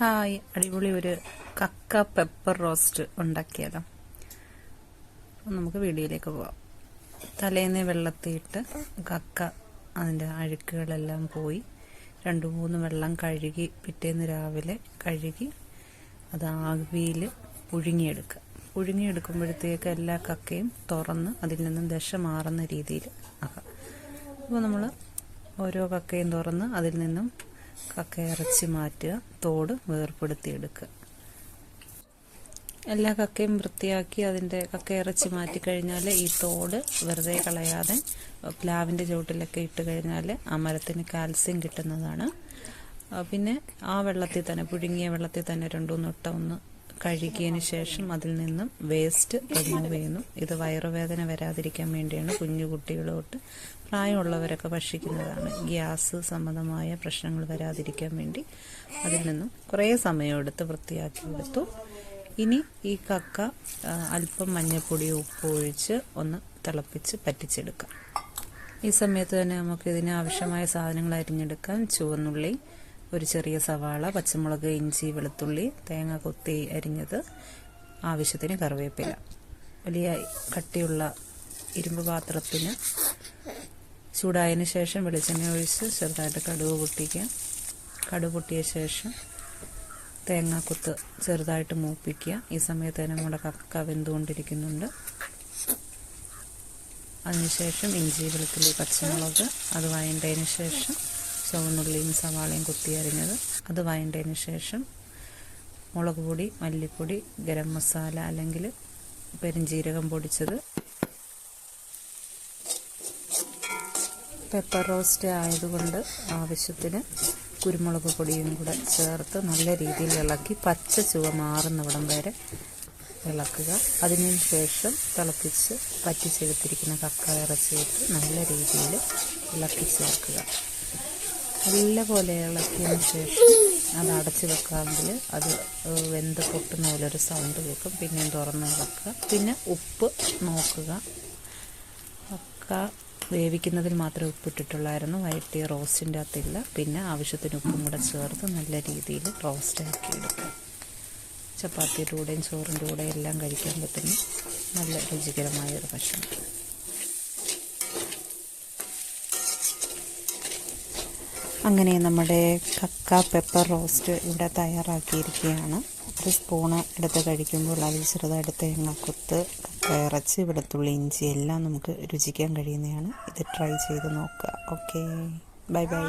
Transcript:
Hi, അടിപൊളി ഒരു കക്ക പെപ്പർ റോസ്റ്റ് ഉണ്ടാക്കിയതാ. നമുക്ക് വീഡിയോയിലേക്ക് പോവാം. തലേന്ന് വെള്ളത്തിയിട്ട് കക്ക അതിൻ്റെ അഴുക്കുകളെല്ലാം പോയി 2-3 വെള്ളം കഴുകി പിറ്റേന്ന് രാവിലെ കഴുകി അത് ആവിയിൽ പുഴുങ്ങിയെടുക്കുമ്പോഴത്തേക്ക് എല്ലാ കക്കയും തുറന്ന് അതിൽ നിന്നും ദശ മാറുന്ന രീതിയിൽ ആക്കാം. അപ്പോൾ നമ്മൾ ഓരോ കക്കയും തുറന്ന് അതിൽ നിന്നും കക്ക ഇറച്ചി മാറ്റുക, തോട് വേർപ്പെടുത്തിയെടുക്കുക. എല്ലാ കക്കയും വൃത്തിയാക്കി അതിൻ്റെ കക്ക ഇറച്ചി മാറ്റിക്കഴിഞ്ഞാൽ ഈ തോട് വെറുതെ കളയാതെ പ്ലാവിൻ്റെ ചുവട്ടിലൊക്കെ ഇട്ട് കഴിഞ്ഞാൽ ആ മരത്തിന് കാൽസ്യം കിട്ടുന്നതാണ്. പിന്നെ ആ വെള്ളത്തിൽ തന്നെ, പുഴുങ്ങിയ വെള്ളത്തിൽ തന്നെ 2-3 വട്ടം ഒന്ന് കഴുകിയതിന് ശേഷം അതിൽ നിന്നും വേസ്റ്റ് റിമൂവ് ചെയ്യുന്നു. ഇത് വയറുവേദന വരാതിരിക്കാൻ വേണ്ടിയാണ്. കുഞ്ഞു കുട്ടികൾ തൊട്ട് പ്രായമുള്ളവരൊക്കെ ഭക്ഷിക്കുന്നതാണ്. ഗ്യാസ് സംബന്ധമായ പ്രശ്നങ്ങൾ വരാതിരിക്കാൻ വേണ്ടി അതിൽ നിന്നും കുറേ സമയമെടുത്ത് വൃത്തിയാക്കി എടുത്തു. ഇനി ഈ കക്ക അല്പം മഞ്ഞൾപ്പൊടി ഉപ്പ് ഒഴിച്ച് ഒന്ന് തിളപ്പിച്ച് പറ്റിച്ചെടുക്കാം. ഈ സമയത്ത് തന്നെ നമുക്ക് ഇതിന് ആവശ്യമായ സാധനങ്ങൾ അരിഞ്ഞെടുക്കാം. ചുവന്നുള്ളി, ഒരു ചെറിയ സവാള, പച്ചമുളക്, ഇഞ്ചി, വെളുത്തുള്ളി, തേങ്ങ കൊത്തി അരിഞ്ഞത്, ആവശ്യത്തിന് കറിവേപ്പില. വലിയ കട്ടിയുള്ള ഇരുമ്പ് പാത്രത്തിന് ചൂടായതിന് ശേഷം വെളിച്ചെണ്ണ ഒഴിച്ച് ചെറുതായിട്ട് കടുക് പൊട്ടിക്കുക. കടുക് പൊട്ടിയ ശേഷം തേങ്ങാക്കൊത്ത് ചെറുതായിട്ട് മൂപ്പിക്കുക. ഈ സമയത്ത് തന്നെ നമ്മുടെ കക്ക വെന്തുകൊണ്ടിരിക്കുന്നുണ്ട്. അതിനുശേഷം ഇഞ്ചി, വെളുത്തുള്ളി, പച്ചമുളക് അത് വഴണ്ടതിന് ശേഷം ചുവന്നുള്ളിയും സവാളയും കൊത്തി അരിഞ്ഞത് അത് വഴണ്ടതിന് ശേഷം മുളക് പൊടി, മല്ലിപ്പൊടി, ഗരം മസാല അല്ലെങ്കിൽ പെരുംജീരകം പൊടിച്ചത്. പെപ്പർ റോസ്റ്റ് ആയതുകൊണ്ട് ആവശ്യത്തിന് കുരുമുളക് പൊടിയും കൂടെ ചേർത്ത് നല്ല രീതിയിൽ ഇളക്കി പച്ച ചുവ മാറുന്നിടം വരെ ഇളക്കുക. അതിനു ശേഷം തിളപ്പിച്ച് പറ്റിച്ചെടുത്തിരിക്കുന്ന കക്ക ഇറച്ചിയിട്ട് നല്ല രീതിയിൽ ഇളക്കി ചേർക്കുക. നല്ലപോലെ ഇളക്കിയതിന് ശേഷം അത് അടച്ച് വെക്കാമെങ്കിൽ അത് വെന്ത് പൊട്ടുന്ന പോലെ ഒരു സൗണ്ട് കേൾക്കും. പിന്നെയും തുറന്ന് ഇളക്കുക. പിന്നെ ഉപ്പ് നോക്കുക. കക്ക വേവിക്കുന്നതിൽ മാത്രമേ ഉപ്പിട്ടിട്ടുള്ളായിരുന്നു, വഴറ്റിയ റോസ്റ്റിൻ്റെ അകത്തില്ല. പിന്നെ ആവശ്യത്തിന് ഉപ്പും കൂടെ ചേർത്ത് നല്ല രീതിയിൽ റോസ്റ്റ് ആക്കി എടുക്കുക. ചപ്പാത്തിയുടെ കൂടെയും ചോറിൻ്റെ കൂടെയും എല്ലാം കഴിക്കാൻ പറ്റുന്ന നല്ല രുചികരമായൊരു ഭക്ഷണം. അങ്ങനെ നമ്മുടെ കക്ക പെപ്പർ റോസ്റ്റ് ഇവിടെ തയ്യാറാക്കിയിരിക്കുകയാണ്. ഒരു സ്പൂണ് എടുത്ത് കഴിക്കുമ്പോൾ അതിൽ ചെറുതായിട്ട് തേങ്ങാക്കൊത്ത്, കക്ക ഇറച്ചി, വെളുത്തുള്ളി, ഇഞ്ചി എല്ലാം നമുക്ക് രുചിക്കാൻ കഴിയുന്നതാണ്. ഇത് ട്രൈ ചെയ്ത് നോക്കുക. Okay, bye bye.